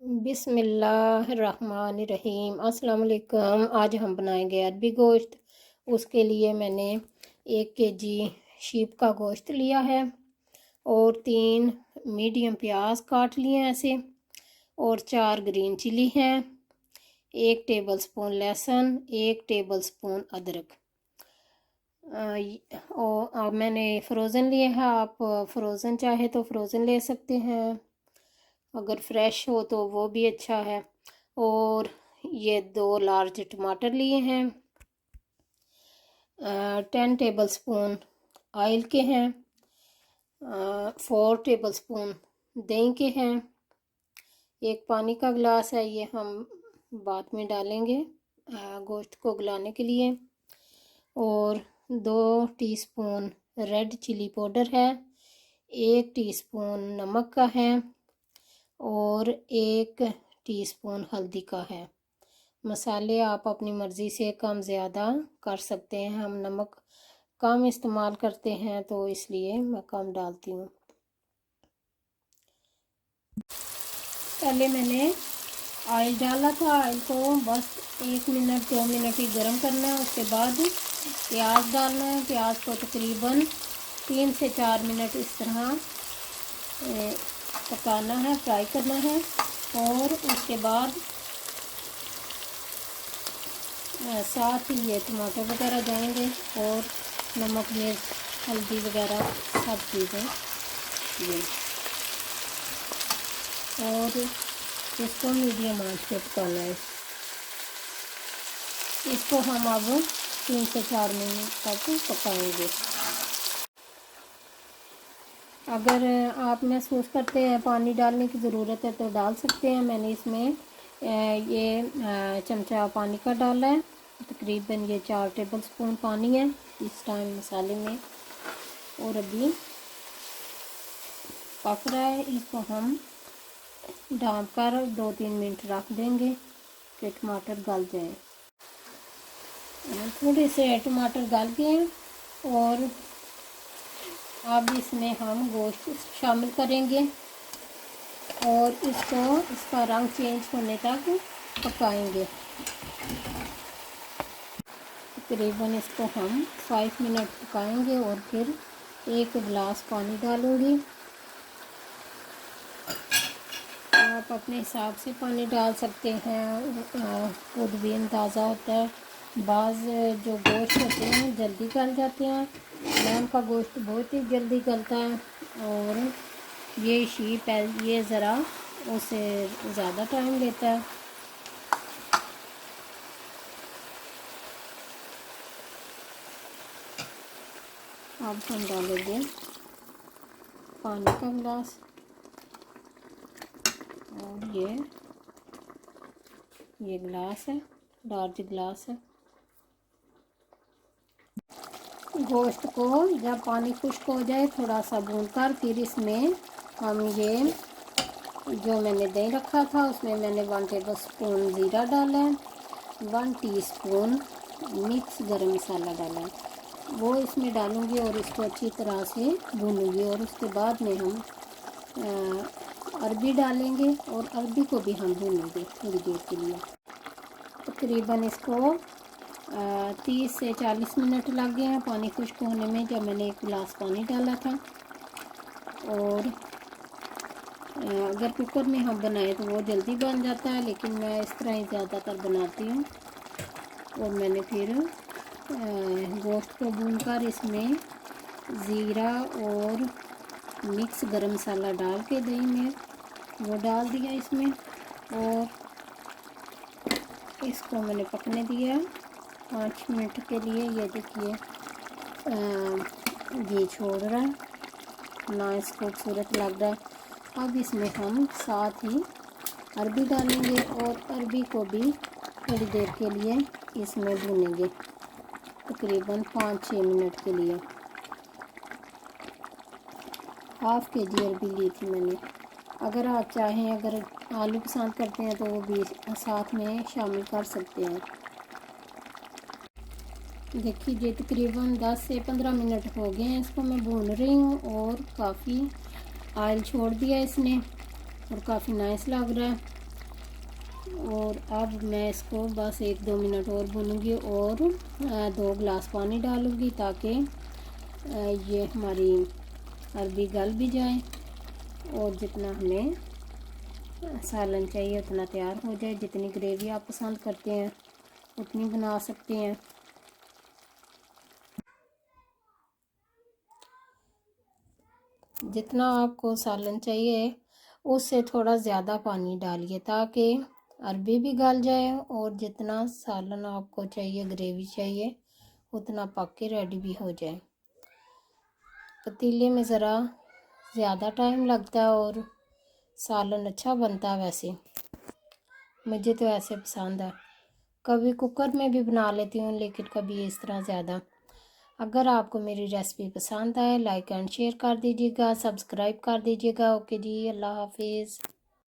बिस्मिल्लाहिर्रहमानिर्रहीम। अस्सलाम वालेकुम। आज हम बनाएंगे अरबी गोश्त। उसके लिए मैंने 1 kg शीप का गोश्त लिया है और 3 मीडियम प्याज काट लिए हैं ऐसे, और 4 ग्रीन चिली हैं, 1 टेबलस्पून लहसुन, 1 टेबलस्पून अदरक। और मैंने फ़्रोज़न लिए है। आप फ़्रोज़न चाहे तो फ़्रोज़न ले सकते हैं, अगर फ्रेश हो तो वो भी अच्छा है। और ये 2 लार्ज टमाटर लिए हैं, 10 टेबलस्पून ऑयल के हैं, 4 टेबलस्पून दही के हैं, 1 पानी का गिलास है, ये हम बाद में डालेंगे गोश्त को गलाने के लिए। और 2 टीस्पून रेड चिली पाउडर है, 1 टीस्पून नमक का है और 1 टीस्पून हल्दी का है। मसाले आप अपनी मर्ज़ी से कम ज़्यादा कर सकते हैं। हम नमक कम इस्तेमाल करते हैं तो इसलिए मैं कम डालती हूँ। पहले मैंने ऑयल डाला था, ऑयल को बस 1 मिनट 2 मिनट ही गर्म करना है। उसके बाद प्याज डालना है। प्याज को तकरीबन 3 से 4 मिनट इस तरह पकाना है, फ्राई करना है। और उसके बाद साथ ही ये टमाटर वगैरह जाएंगे और नमक मिर्च हल्दी वगैरह सब चीज़ें ये, और इसको मीडियम आंच पे पकाना है। इसको हम अब 3 से 4 मिनट तक पकाएंगे। अगर आप महसूस करते हैं पानी डालने की ज़रूरत है तो डाल सकते हैं। मैंने इसमें ये चमचा पानी का डाला है, तकरीबन ये 4 टेबलस्पून पानी है इस टाइम मसाले में। और अभी पक रहा है, इसको हम ढाँप कर 2-3 मिनट रख देंगे कि टमाटर गल जाए। थोड़े से टमाटर गल गए हैं और अब इसमें हम गोश्त शामिल करेंगे और इसका रंग चेंज होने तक पकाएंगे। तकरीबन इसको हम 5 मिनट पकाएंगे और फिर 1 गिलास पानी डालूंगी। आप अपने हिसाब से पानी डाल सकते हैं, खुद भी अंदाज़ा होता है। बाज़ जो गोश्त होते हैं जल्दी गल जाते हैं, लैम का गोश्त बहुत ही जल्दी गलता है, और ये शीप है ये ज़रा उसे ज़्यादा टाइम लेता है। अब हम डालेंगे पानी का गिलास, और ये गिलास है, लार्ज गिलास है। गोश्त को जब पानी खुश्क हो जाए थोड़ा सा भूनकर फिर इसमें हम ये जो मैंने दही रखा था उसमें मैंने 1 टेबलस्पून ज़ीरा डाला है, 1 टीस्पून मिक्स गरम मसाला डाला है, वो इसमें डालूंगी और इसको अच्छी तरह से भूनूंगी। और उसके बाद में हम अरबी डालेंगे और अरबी को भी हम भूनेंगे थोड़ी देर के लिए। तकरीबन इसको 30 से 40 मिनट लग गए हैं पानी खुश्क होने में, जब मैंने 1 गिलास पानी डाला था। और अगर कुकर में हम बनाए तो वो जल्दी बन जाता है, लेकिन मैं इस तरह ही ज़्यादातर बनाती हूँ। और मैंने फिर गोश्त को भूनकर इसमें ज़ीरा और मिक्स गरम मसाला डाल के दही में वो डाल दिया इसमें, और इसको मैंने पकने दिया 5 मिनट के लिए। ये देखिए घी छोड़ रहा है, नाइस खूबसूरत लग रहा है। अब इसमें हम साथ ही अरबी डालेंगे और अरबी को भी थोड़ी देर के लिए इसमें भूनेंगे, तकरीबन 5-6 मिनट के लिए। हाफ़ kg अरबी ली थी मैंने। अगर आप चाहें, अगर आलू पसंद करते हैं तो वो भी साथ में शामिल कर सकते हैं। देखिए तकरीबन 10 से 15 मिनट हो गए हैं, इसको मैं भून रही हूँ और काफ़ी ऑयल छोड़ दिया इसने और काफ़ी नाइस लग रहा है। और अब मैं इसको बस 1-2 मिनट और भूनूंगी और 2 गिलास पानी डालूंगी ताकि ये हमारी अरबी गल भी जाए और जितना हमें सालन चाहिए उतना तैयार हो जाए। जितनी ग्रेवी आप पसंद करते हैं उतनी बना सकते हैं। जितना आपको सालन चाहिए उससे थोड़ा ज़्यादा पानी डालिए ताकि अरबी भी गल जाए और जितना सालन आपको चाहिए, ग्रेवी चाहिए, उतना पक के रेडी भी हो जाए। पतीले में ज़रा ज़्यादा टाइम लगता है और सालन अच्छा बनता है। वैसे मुझे तो ऐसे पसंद है। कभी कुकर में भी बना लेती हूँ लेकिन कभी इस तरह ज़्यादा। अगर आपको मेरी रेसिपी पसंद आए लाइक एंड शेयर कर दीजिएगा, सब्सक्राइब कर दीजिएगा। ओके जी, अल्लाह हाफिज़।